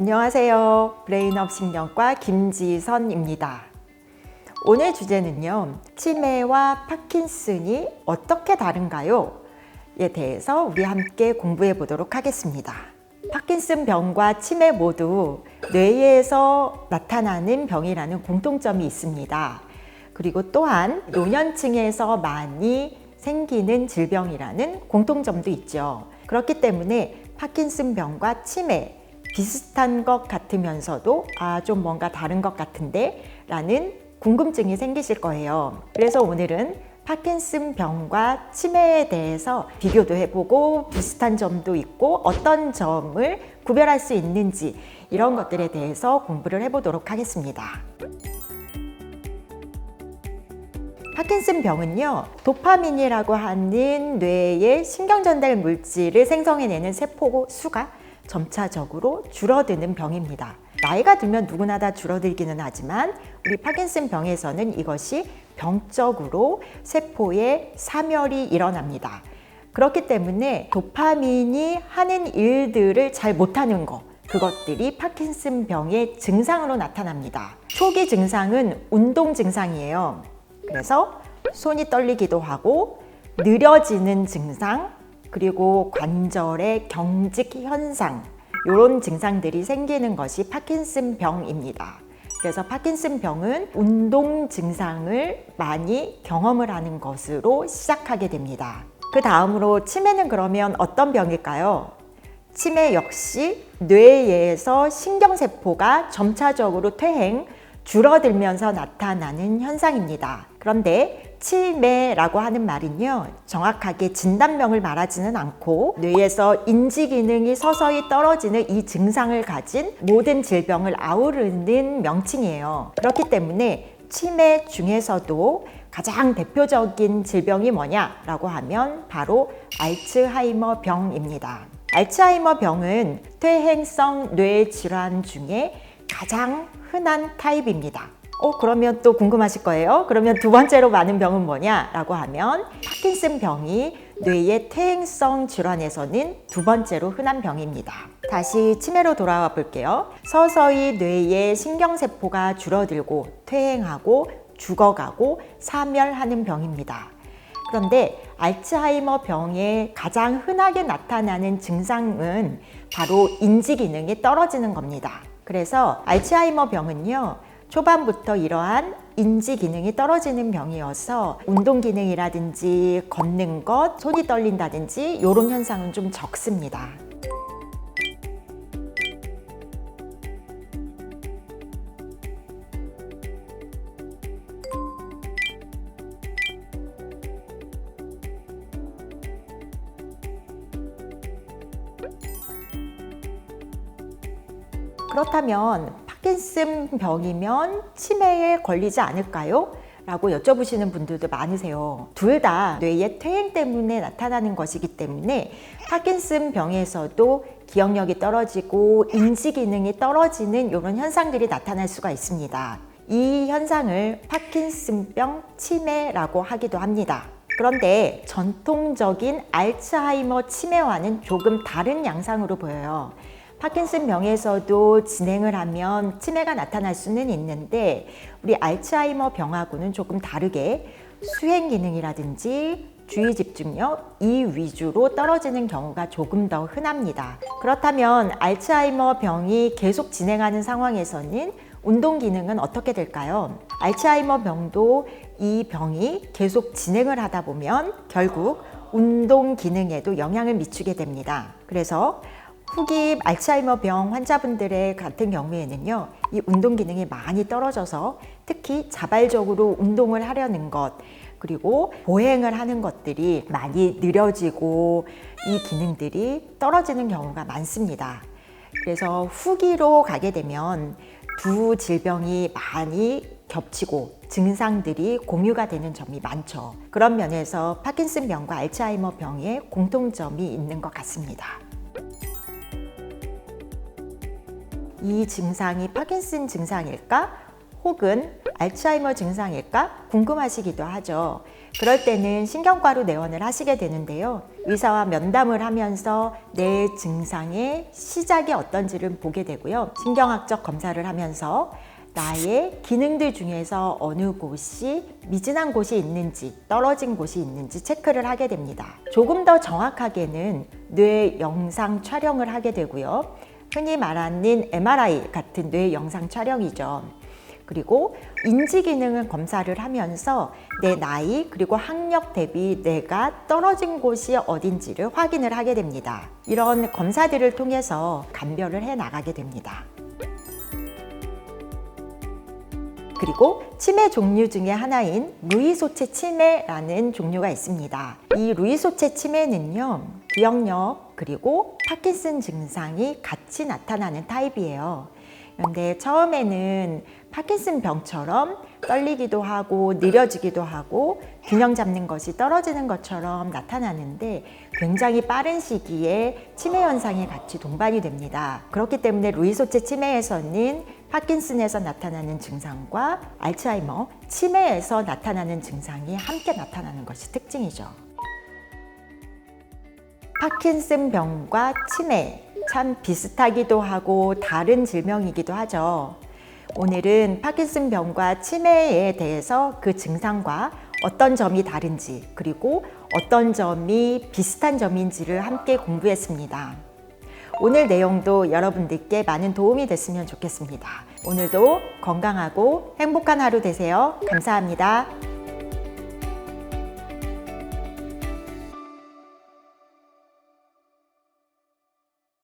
안녕하세요. 브레인업 신경과 김지선입니다. 오늘 주제는요, 치매와 파킨슨이 어떻게 다른가요? 에 대해서 우리 함께 공부해 보도록 하겠습니다. 파킨슨 병과 치매 모두 뇌에서 나타나는 병이라는 공통점이 있습니다. 그리고 또한 노년층에서 많이 생기는 질병이라는 공통점도 있죠. 그렇기 때문에 파킨슨 병과 치매 비슷한 것 같으면서도 좀 뭔가 다른 것 같은데 라는 궁금증이 생기실 거예요. 그래서 오늘은 파킨슨 병과 치매에 대해서 비교도 해보고 비슷한 점도 있고 어떤 점을 구별할 수 있는지 이런 것들에 대해서 공부를 해보도록 하겠습니다. 파킨슨 병은요, 도파민이라고 하는 뇌의 신경전달 물질을 생성해내는 세포 수가 점차적으로 줄어드는 병입니다. 나이가 들면 누구나 다 줄어들기는 하지만 우리 파킨슨 병에서는 이것이 병적으로 세포의 사멸이 일어납니다. 그렇기 때문에 도파민이 하는 일들을 잘 못하는 것, 그것들이 파킨슨 병의 증상으로 나타납니다. 초기 증상은 운동 증상이에요. 그래서 손이 떨리기도 하고 느려지는 증상, 그리고 관절의 경직 현상, 이런 증상들이 생기는 것이 파킨슨 병입니다. 그래서 파킨슨 병은 운동 증상을 많이 경험을 하는 것으로 시작하게 됩니다. 그 다음으로 치매는 그러면 어떤 병일까요? 치매 역시 뇌에서 신경세포가 점차적으로 퇴행, 줄어들면서 나타나는 현상입니다. 그런데 치매라고 하는 말은요, 정확하게 진단명을 말하지는 않고 뇌에서 인지 기능이 서서히 떨어지는 이 증상을 가진 모든 질병을 아우르는 명칭이에요. 그렇기 때문에 치매 중에서도 가장 대표적인 질병이 뭐냐라고 하면 바로 알츠하이머 병입니다. 알츠하이머 병은 퇴행성 뇌질환 중에 가장 흔한 타입입니다. 그러면 또 궁금하실 거예요. 그러면 두 번째로 많은 병은 뭐냐라고 하면 파킨슨 병이 뇌의 퇴행성 질환에서는 두 번째로 흔한 병입니다. 다시 치매로 돌아와 볼게요. 서서히 뇌의 신경세포가 줄어들고 퇴행하고 죽어가고 사멸하는 병입니다. 그런데 알츠하이머 병의 가장 흔하게 나타나는 증상은 바로 인지 기능이 떨어지는 겁니다. 그래서 알츠하이머 병은요, 초반부터 이러한 인지 기능이 떨어지는 병이어서 운동 기능이라든지 걷는 것, 손이 떨린다든지 이런 현상은 좀 적습니다. 그렇다면 파킨슨 병이면 치매에 걸리지 않을까요? 라고 여쭤보시는 분들도 많으세요. 둘 다 뇌의 퇴행 때문에 나타나는 것이기 때문에 파킨슨 병에서도 기억력이 떨어지고 인지 기능이 떨어지는 이런 현상들이 나타날 수가 있습니다. 이 현상을 파킨슨병 치매라고 하기도 합니다. 그런데 전통적인 알츠하이머 치매와는 조금 다른 양상으로 보여요. 파킨슨 병에서도 진행을 하면 치매가 나타날 수는 있는데 우리 알츠하이머 병하고는 조금 다르게 수행 기능이라든지 주의 집중력 이 위주로 떨어지는 경우가 조금 더 흔합니다. 그렇다면 알츠하이머 병이 계속 진행하는 상황에서는 운동 기능은 어떻게 될까요? 알츠하이머 병도 이 병이 계속 진행을 하다 보면 결국 운동 기능에도 영향을 미치게 됩니다. 그래서 후기 알츠하이머 병 환자분들의 같은 경우에는요, 이 운동 기능이 많이 떨어져서 특히 자발적으로 운동을 하려는 것, 그리고 보행을 하는 것들이 많이 느려지고 이 기능들이 떨어지는 경우가 많습니다. 그래서 후기로 가게 되면 두 질병이 많이 겹치고 증상들이 공유가 되는 점이 많죠. 그런 면에서 파킨슨 병과 알츠하이머 병의 공통점이 있는 것 같습니다. 이 증상이 파킨슨 증상일까? 혹은 알츠하이머 증상일까 궁금하시기도 하죠. 그럴 때는 신경과로 내원을 하시게 되는데요. 의사와 면담을 하면서 뇌 증상의 시작이 어떤지를 보게 되고요. 신경학적 검사를 하면서 나의 기능들 중에서 어느 곳이 미진한 곳이 있는지 떨어진 곳이 있는지 체크를 하게 됩니다. 조금 더 정확하게는 뇌 영상 촬영을 하게 되고요. 흔히 말하는 MRI 같은 뇌 영상 촬영이죠. 그리고 인지 기능을 검사를 하면서 내 나이 그리고 학력 대비 내가 떨어진 곳이 어딘지를 확인을 하게 됩니다. 이런 검사들을 통해서 감별을 해 나가게 됩니다. 그리고 치매 종류 중에 하나인 루이소체 치매라는 종류가 있습니다. 이 루이소체 치매는요, 기억력 그리고 파킨슨 증상이 같이 나타나는 타입이에요. 그런데 처음에는 파킨슨 병처럼 떨리기도 하고 느려지기도 하고 균형 잡는 것이 떨어지는 것처럼 나타나는데 굉장히 빠른 시기에 치매 현상이 같이 동반이 됩니다. 그렇기 때문에 루이소체 치매에서는 파킨슨에서 나타나는 증상과 알츠하이머, 치매에서 나타나는 증상이 함께 나타나는 것이 특징이죠. 파킨슨 병과 치매, 참 비슷하기도 하고 다른 질병이기도 하죠. 오늘은 파킨슨 병과 치매에 대해서 그 증상과 어떤 점이 다른지 그리고 어떤 점이 비슷한 점인지를 함께 공부했습니다. 오늘 내용도 여러분들께 많은 도움이 됐으면 좋겠습니다. 오늘도 건강하고 행복한 하루 되세요. 감사합니다.